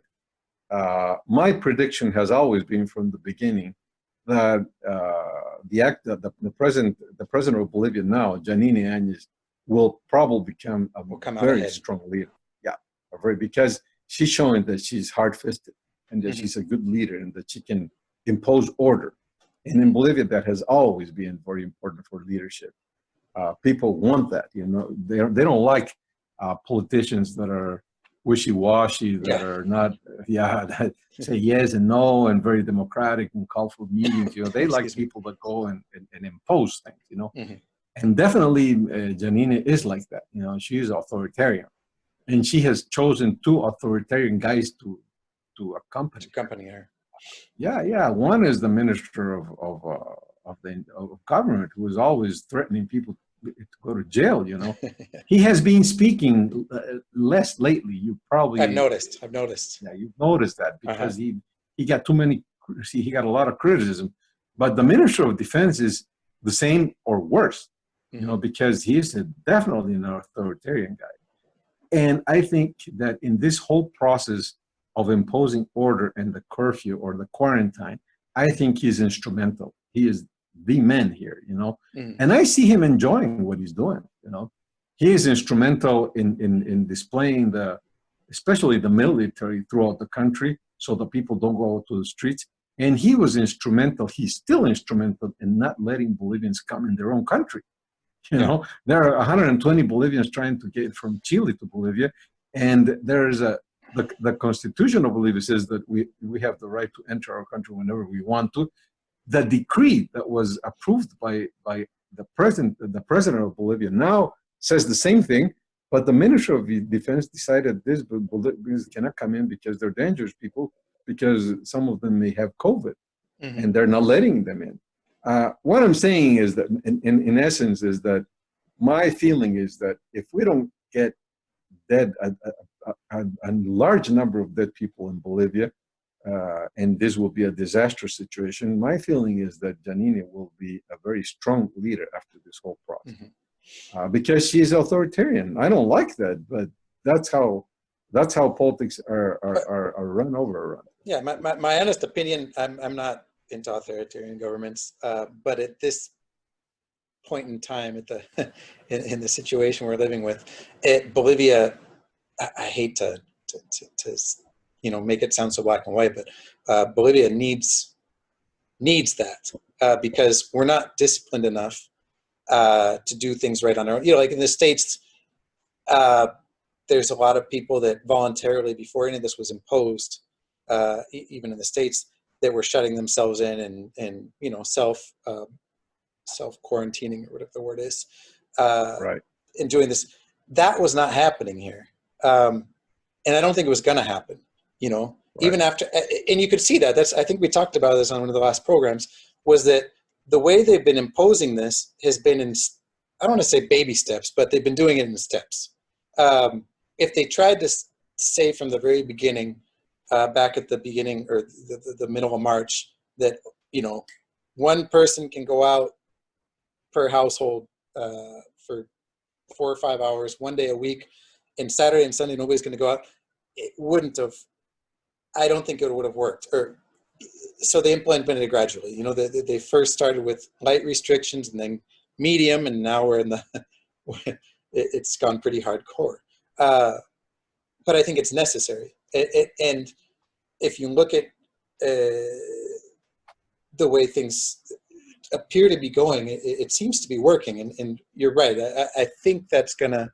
my prediction has always been from the beginning that the president of Bolivia now, Janine Áñez, will probably become a very strong leader. Yeah, because she's showing that she's hard-fisted and that she's a good leader and that she can impose order. And in Bolivia, that has always been very important for leadership. People want that, you know. They don't like politicians that are wishy-washy, that are not, that say yes and no and very democratic and call for meetings. You know, they like people that go and impose things, you know. And definitely Janine is like that. You know, she is authoritarian. And she has chosen two authoritarian guys to accompany her. Yeah. One is the minister of government, who is always threatening people to go to jail. You know, he has been speaking less lately. You probably I've noticed. Yeah, you've noticed that because he got he got a lot of criticism. But the minister of defense is the same or worse. You know, because he's definitely an authoritarian guy. And I think that in this whole process of imposing order and the curfew or the quarantine, I think he's instrumental. He is the man here, you know. And I see him enjoying what he's doing, you know. He is instrumental in displaying especially the military throughout the country so the people don't go to the streets. And he was instrumental, he's still instrumental in not letting Bolivians come in their own country. You know, there are 120 Bolivians trying to get from Chile to Bolivia, and there's the Constitution of Bolivia says that we have the right to enter our country whenever we want to. The decree that was approved by the president of Bolivia now says the same thing, but the Minister of Defense decided this Bolivians cannot come in because they're dangerous people, because some of them may have COVID, and they're not letting them in. What I'm saying is that, in essence, is that my feeling is that if we don't get dead, a large number of dead people in Bolivia, and this will be a disastrous situation. My feeling is that Janine will be a very strong leader after this whole process, because she's authoritarian. I don't like that, but that's how politics are run over. Yeah, my honest opinion, I'm not into authoritarian governments, but at this point in time, at the in the situation we're living with, Bolivia, I hate to make it sound so black and white, but Bolivia needs that because we're not disciplined enough to do things right on our own. Like in the States, there's a lot of people that voluntarily, before any of this was imposed, even in the States, that were shutting themselves in and self quarantining, or whatever the word is, Right. and doing this. That was not happening here, and I don't think it was going to happen. Right. Even after, and you could see that. I think we talked about this on one of the last programs. Was that the way they've been imposing this has been in, I don't want to say baby steps, but they've been doing it in steps. If they tried to say from the very beginning, back at the beginning or the middle of March, that one person can go out per household for 4 or 5 hours, one day a week, and Saturday and Sunday nobody's going to go out, it wouldn't have. I don't think it would have worked. So they implemented it gradually. They first started with light restrictions and then medium, and now we're in the. It's gone pretty hardcore. But I think it's necessary. And if you look at the way things appear to be going, it seems to be working. And you're right. I think that's going to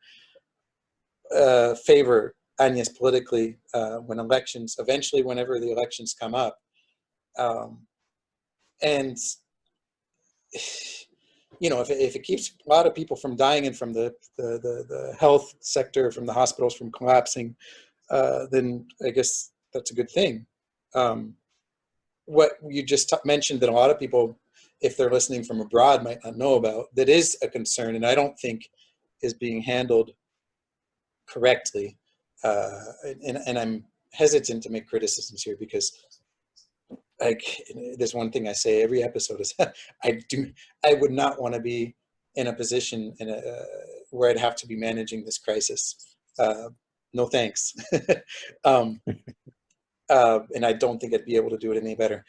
favor Agnes politically when elections, eventually, whenever the elections come up. And if it keeps a lot of people from dying and from the health sector, from the hospitals from collapsing, then I guess that's a good thing. What you just mentioned that a lot of people, if they're listening from abroad, might not know about, that is a concern, and I don't think is being handled correctly. And I'm hesitant to make criticisms here because, there's one thing I say every episode is I would not want to be in a position where I'd have to be managing this crisis. No thanks. And I don't think I'd be able to do it any better.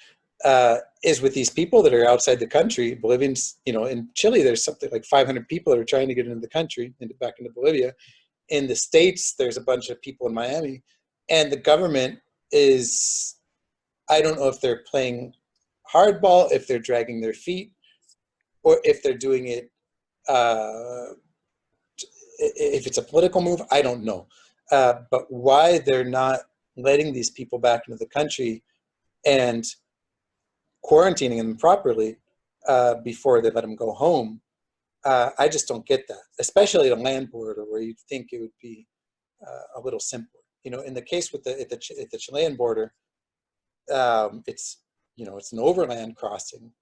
Is with these people that are outside the country, Bolivians, in Chile, there's something like 500 people that are trying to get into the country, back into Bolivia. In the States, there's a bunch of people in Miami, and the government is, I don't know if they're playing hardball, if they're dragging their feet, or if they're doing it, if it's a political move, I don't know. But why they're not letting these people back into the country and quarantining them properly before they let them go home, I just don't get that, especially at a land border where you'd think it would be a little simpler. In the case with at the Chilean border, it's an overland crossing,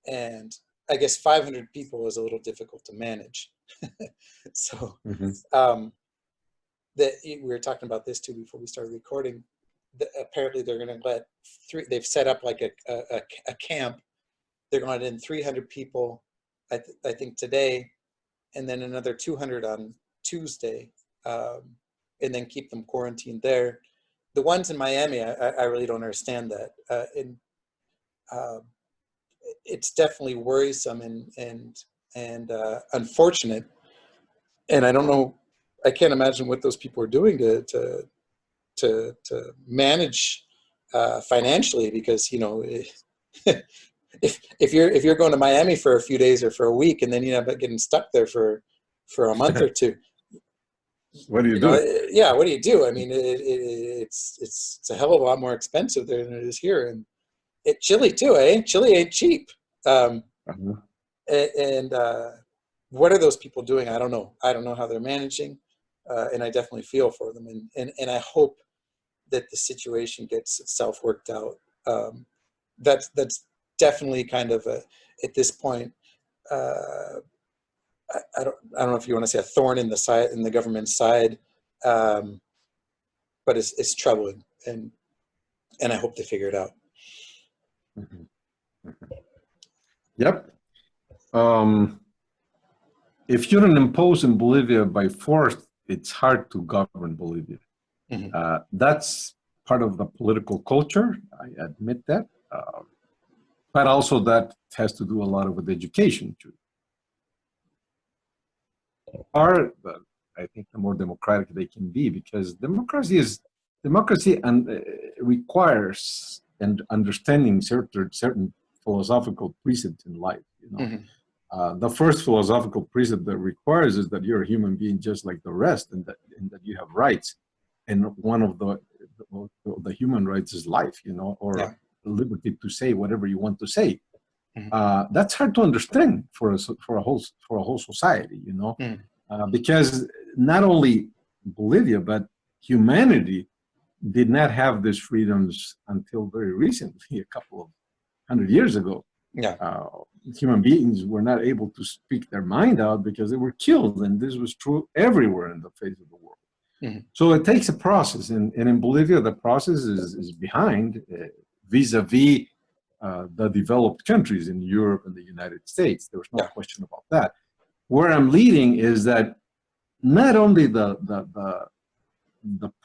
and I guess 500 people is a little difficult to manage. So that we were talking about this too before we started recording. Apparently they're going to let they've set up like a camp. They're going to let in 300 people, I think today, and then another 200 on Tuesday, and then keep them quarantined there. The ones in Miami, I really don't understand that. It's definitely worrisome and unfortunate. And I don't know, I can't imagine what those people are doing to manage financially, because if you're going to Miami for a few days or for a week, and then you end up getting stuck there for a month or two, what do you do? Yeah, what do you do? I mean, it's a hell of a lot more expensive there than it is here, and Chile too, eh? Chile ain't cheap. And what are those people doing? I don't know. I don't know how they're managing, and I definitely feel for them, and I hope that the situation gets itself worked out. That's definitely kind of at this point. I don't know if you want to say a thorn in the side, in the government's side, but it's troubling, and I hope they figure it out. Mhm. Mhm. Yep. If you don't impose in Bolivia by force, it's hard to govern Bolivia. Mhm. That's part of the political culture. I admit that. But also that has to do a lot with education too. Are I think the more democratic they can be, because democracy and requires and understanding certain philosophical precepts in life. You know, Mhm. the first philosophical precept that requires is that you're a human being just like the rest, and that you have rights. And one of the human rights is life. You know, Yeah. or liberty to say whatever you want to say. Mhm. That's hard to understand for a whole society, you know, Mhm. because not only Bolivia but humanity did not have these freedoms until very recently, a couple of 100 years ago. Yeah. Uh, Human beings were not able to speak their mind out because they were killed, and this was true everywhere in the face of the world. Mhm. So it takes a process, and in Bolivia, the process is behind vis-a-vis the developed countries in Europe and the United States. There's no Yeah. question about that. Where I'm leading is that not only the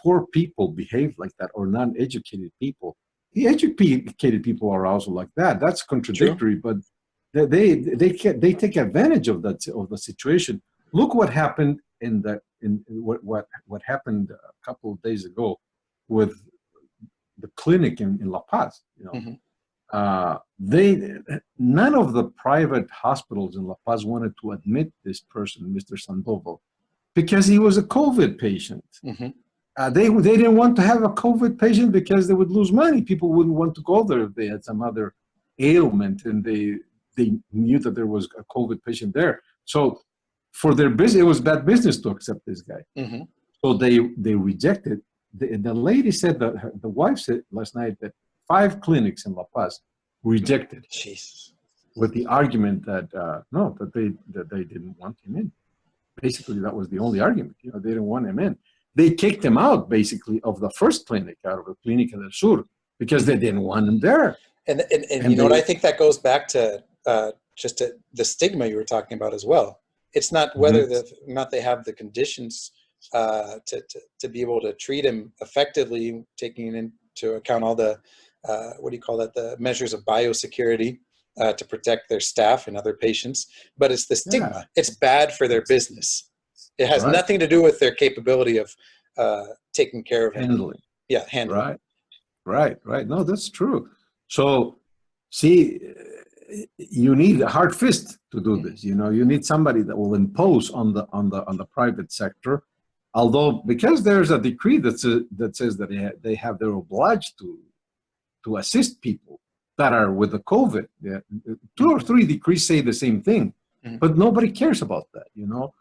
poor people behave like that, or non-educated people. The educated people are also like that. That's True. contradictory, but they take advantage of the situation. Look what happened in what happened a couple of days ago with the clinic in La Paz. You know, Mhm. they none of the private hospitals in La Paz wanted to admit this person, Mr. Sandoval, because he was a COVID patient. Mhm. They didn't want to have a COVID patient because they would lose money. People wouldn't want to go there if they had some other ailment and they knew that there was a COVID patient there. So for their business, it was bad business to accept this guy. Mhm. So they rejected. The lady said that the wife said last night that 5 clinics in La Paz rejected Jesus. with the argument that no, that they didn't want him in. Basically, that was the only argument. You know, they didn't want him in. They kicked him out, basically, of the first clinic, out of the Clínica del Sur, because they didn't want him there. And you And know what, I they, think that goes back to the stigma you were talking about as well. It's not whether Mhm. not they have the conditions to be able to treat him effectively, taking into account all the what do you call that, the measures of biosecurity to protect their staff and other patients, but it's the yeah, stigma. It's bad for their business. It has right, nothing to do with their capability of taking care of him and handling, handling. right, right. No, that's true. So, see, you need a hard fist to do Mhm. this. You know, you need somebody that will impose on the private sector. Although, because there's a decree that says that they're obliged to assist people that are with the COVID. Yeah. Two or three decrees say the same thing, Mhm. but nobody cares about that. You know,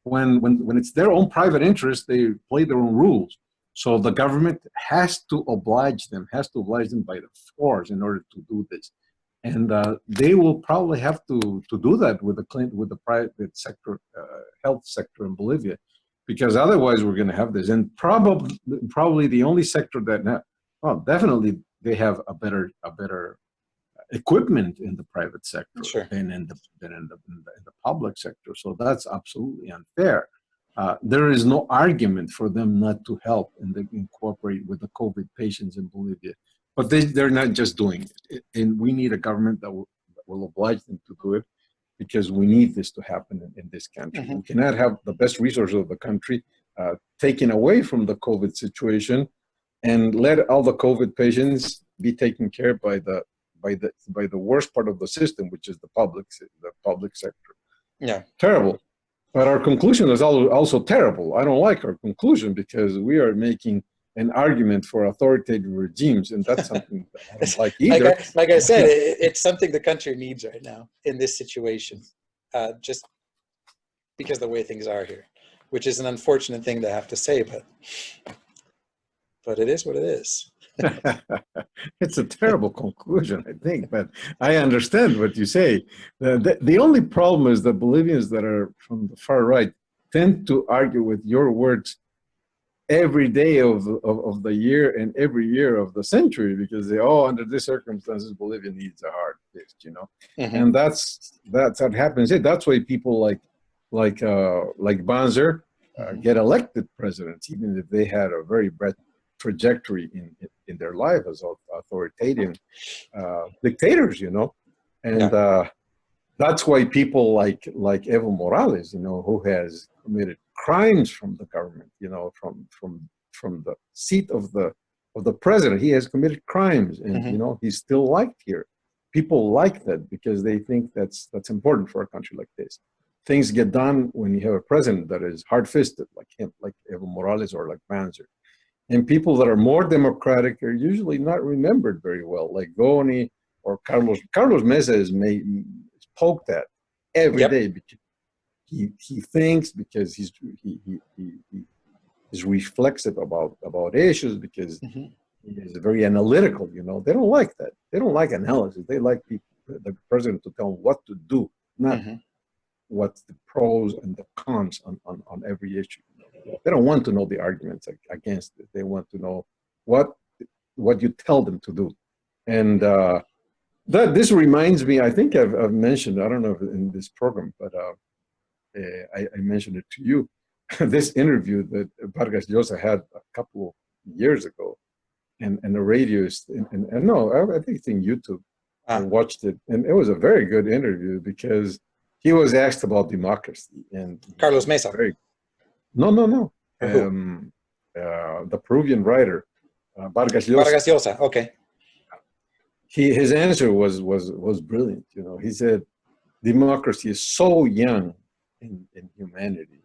when it's their own private interest, they play their own rules. So the government has to oblige them, by the force in order to do this. And they will probably have to do that with the private sector, health sector in Bolivia, because otherwise we're going to have this. And probably the only sector that, well, definitely they have a better equipment in the private sector Sure. than in the public sector. So that's absolutely unfair. There is no argument for them not to help and cooperate with the COVID patients in Bolivia. But they're not just doing it. And we need a government that will oblige them to do it, because we need this to happen in this country. Hmm. We cannot have the best resources of the country taken away from the COVID situation and let all the COVID patients be taken care by the worst part of the system, which is the public sector. Yeah. Terrible. But our conclusion is also terrible. I don't like our conclusion because we are making an argument for authoritarian regimes, and that's something that I don't like like either. I said, it's something the country needs right now in this situation, just because of the way things are here, which is an unfortunate thing to have to say, but it is what it is. It's a terrible conclusion, I think, but I understand what you say. The only problem is that Bolivians that are from the far right tend to argue with your words every day of the year and every year of the century because they, oh, under these circumstances, Bolivia needs a hard fist, you know, Hmm. and that's what happens. That's why people like Banzer Hmm. get elected presidents, even if they had a very bad trajectory in their life as authoritarian dictators, you know, and Yeah. that's why people like Evo Morales, you know, who has committed crimes from the government, you know, from the seat of the president, he has committed crimes, and you Hmm. know he's still liked here. People like that because they think that's important for a country like this. Things get done when you have a president that is hard-fisted, like him, like Evo Morales or like Banzer. And people that are more democratic are usually not remembered very well, like Goni or Carlos. Carlos Mesa is poked at every Yep. day because he thinks, because he's reflexive about issues, because Hmm. he is very analytical. You know, they don't like that. They don't like analysis. They like people, the president, to tell them what to do, not Hmm. what's the pros and the cons on every issue. They don't want to know the arguments against it. They want to know what what you tell them to do. And that this reminds me, I think I've mentioned, I don't know if in this program, but I mentioned it to you. This interview that Vargas Llosa had a couple of years ago, and the radio is, and no, I think it's in YouTube. I Ah, watched it, and it was a very good interview because he was asked about democracy, and Carlos he was Mesa, very, no, no, no. or who? The Peruvian writer, Vargas Llosa. Vargas Llosa. Okay. His answer was brilliant. You know, he said democracy is so young in humanity.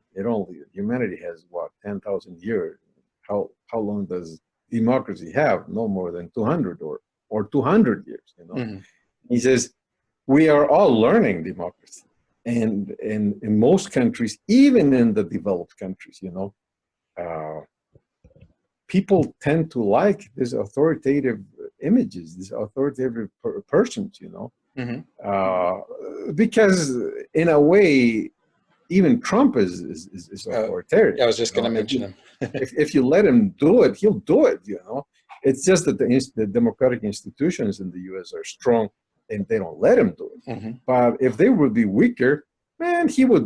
Humanity has what, 10,000 years. How long does democracy have? No more than 200 or 200 years. You know, Hmm. he says we are all learning democracy, and in most countries, even in the developed countries, you know. Uh, People tend to like these authoritative images, these authoritative persons, you know, Hmm. because in a way, even Trump is authoritarian. Yeah, I was You just know, gonna mention him. if you let him do it, he'll do it. You know, it's just that the democratic institutions in the U.S. are strong, and they don't let him do it. Hmm. But if they would be weaker, man, he would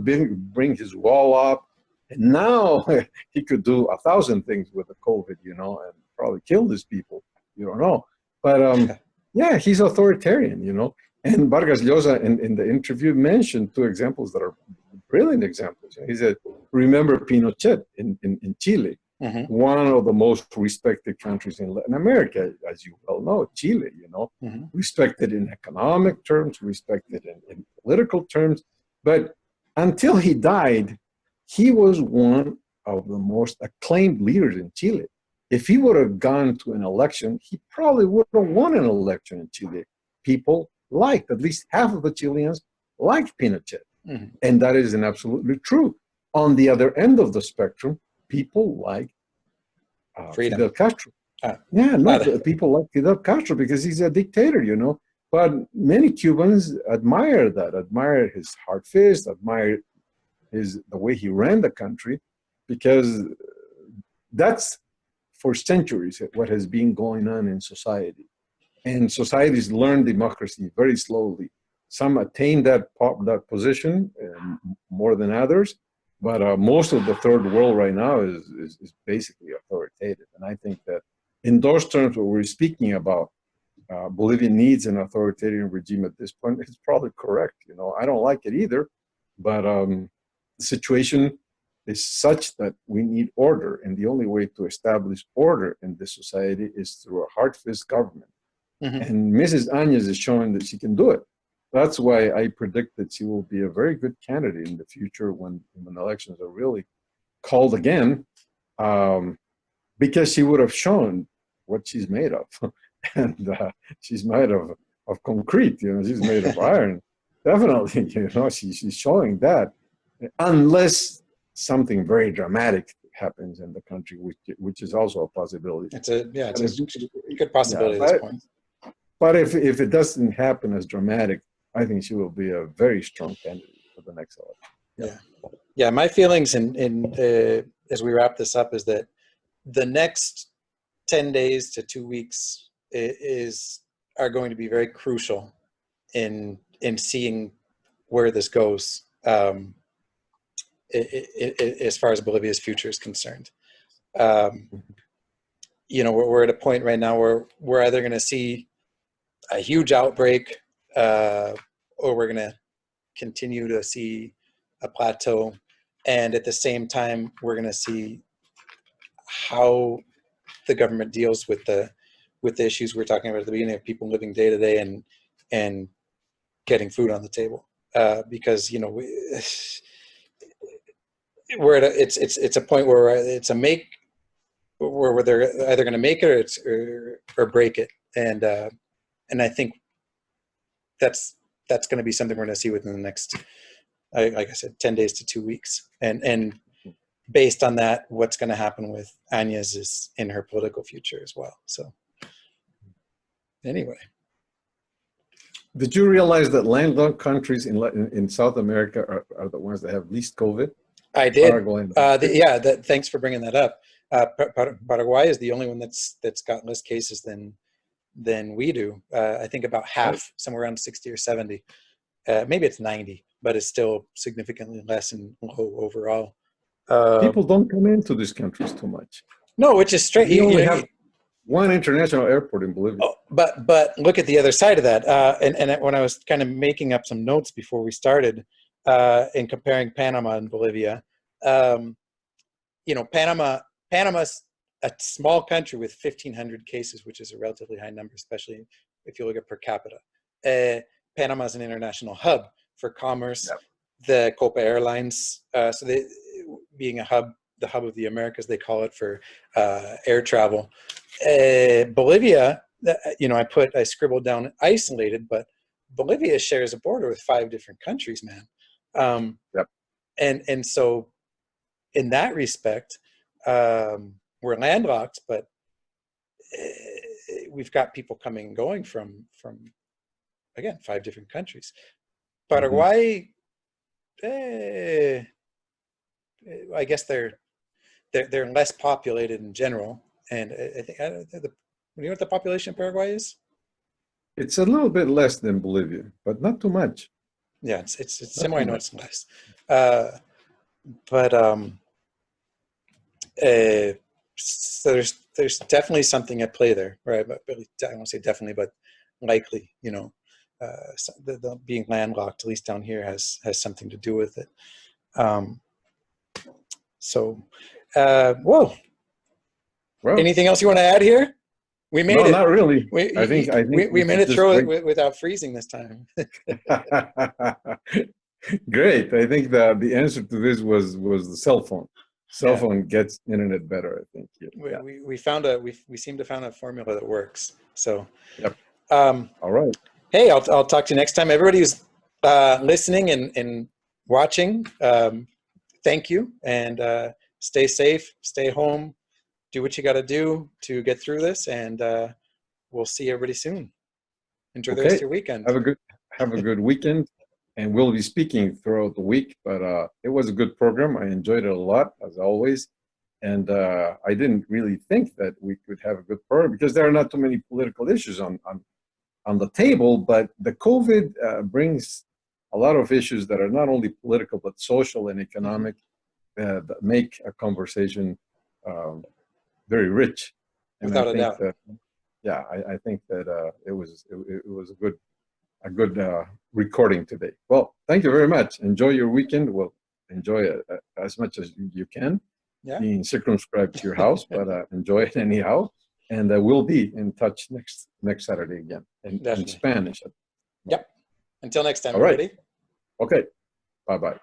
bring his wall up, and now he could do 1,000 things with the COVID, you know, and probably kill these people. You don't know, but yeah, he's authoritarian, you know. And Vargas Llosa in the interview mentioned two examples that are brilliant examples. He said, remember Pinochet in Chile, Hmm. one of the most respected countries in Latin America, as you well know, Chile, you know, Hmm. respected in economic terms, respected in political terms. But until he died, he was one of the most acclaimed leaders in Chile. If he would have gone to an election, he probably would have won an election in Chile. People liked, at least half of the Chileans liked Pinochet. Hmm. And that is an absolutely true. On the other end of the spectrum, people like Freedom. Fidel Castro. Ah, Yeah, no, ah, people like Fidel Castro because he's a dictator, you know. But many Cubans admire that, admire his hard fist, admire the way he ran the country, because that's for centuries what has been going on in society. And societies learn democracy very slowly. Some attain that position more than others, but most of the third world right now is basically authoritative. And I think that in those terms, what we're speaking about, Bolivia needs an authoritarian regime at this point. It's probably correct. You know, I don't like it either, but the situation is such that we need order, and the only way to establish order in this society is through a hard fist government. hmm. And Mrs. Agnes is showing that she can do it. That's why I predict that she will be a very good candidate in the future when elections are really called again, um, because she would have shown what she's made of. And she's made of concrete, you know, she's made of iron. Definitely, you know, she's showing that, unless something very dramatic happens in the country, which is also a possibility. It's a But if, good yeah, possibility at this point. but if it doesn't happen as dramatic, I think she will be a very strong candidate for the next election. Yeah. My feelings as we wrap this up is that the next 10 days to 2 weeks are going to be very crucial in seeing where this goes, as far as Bolivia's future is concerned. We're at a point right now where we're either going to see a huge outbreak, or we're going to continue to see a plateau, and at the same time we're going to see how the government deals with the issues we're talking about at the beginning, of people living day to day and getting food on the table, because we're at it's a point where it's a make where they're either going to make it or break it, and I think that's going to be something we're going to see within the next, like I said, 10 days to 2 weeks, and based on that, what's going to happen with Agnes is in her political future as well. So anyway. Did you realize that landlocked countries in South America are the ones that have least COVID? I did. Paraguay. Thanks for bringing that up. Paraguay is the only one that's got less cases than we do. I think about half, somewhere around 60 or 70. Maybe it's 90, but it's still significantly less and low overall. People don't come into these countries too much. No, which is strange. We only have one international airport in Bolivia. Oh, but look at the other side of that. And when I was kind of making up some notes before we started, in comparing Panama and Bolivia, Panama's a small country with 1,500 cases, which is a relatively high number, especially if you look at per capita. Panama is an international hub for commerce. Yep. The Copa Airlines, so they being the hub of the Americas, they call it, for air travel. Bolivia, I scribbled down isolated, but Bolivia shares a border with 5 different countries, man. Yep. And so in that respect, we're landlocked, but we've got people coming and going from again 5 different countries. Paraguay, I guess they're less populated in general, and I think you know what the population of Paraguay is? It's a little bit less than Bolivia, but not too much. Yeah, it's similar. I know it's less, so there's definitely something at play there, right? But I won't say definitely, but likely, the being landlocked, at least down here, has something to do with it. Whoa. Well, anything else you want to add here? We made it. No, not really. I think we made it through it without freezing this time. Great. I think the answer to this was the cell phone. Cell phone gets internet better, I think. Yeah. We seem to found a formula that works. So. Yep. All right. Hey, I'll talk to you next time. Everybody who's listening and watching, thank you, and stay safe, stay home, do what you got to do to get through this, and we'll see everybody soon. Enjoy the rest of your weekend. Have a good weekend, and we'll be speaking throughout the week. But it was a good program. I enjoyed it a lot, as always, and I didn't really think that we could have a good program because there are not too many political issues on the table. But the COVID brings a lot of issues that are not only political but social and economic, that make a conversation very rich. And without a doubt. I think that it was a good recording today. Well, thank you very much. Enjoy your weekend. Well, enjoy it as much as you can. Yeah. Being circumscribed to your house, but enjoy it anyhow. And we'll be in touch next Saturday again in Spanish. Yep. Until next time, all right. everybody. Okay. Bye-bye.